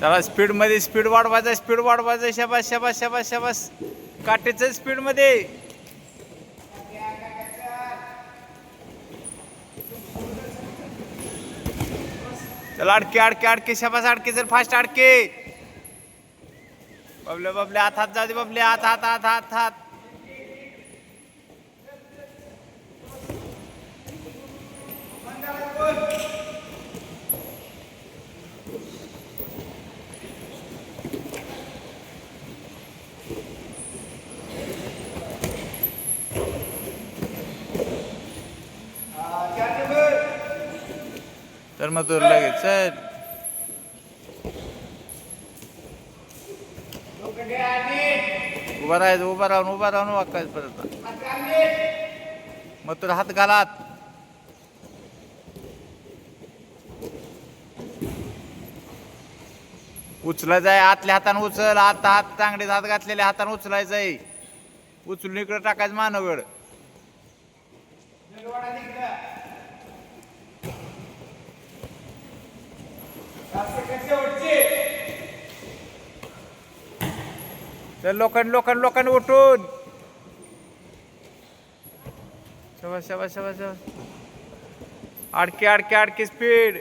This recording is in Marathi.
चला स्पीड मध्ये स्पीड वाढवायचं शाबास शाबास शाबास शाबास काटेचं स्पीड मध्ये चला अडके शाबास अडके जर फास्ट अडके बबले हात जाऊ दे बबले हात तर मग तू लगेच चल उभा राहून वाकायचं परत मग तुला हात घालात उचलायचं आहे आतल्या हाताने उचल हात चांगले हात घातलेल्या हाताने उचलायचं आहे उचलून इकडे टाकायचं मानवड तर लोखंड उठून शाबास अडके स्पीड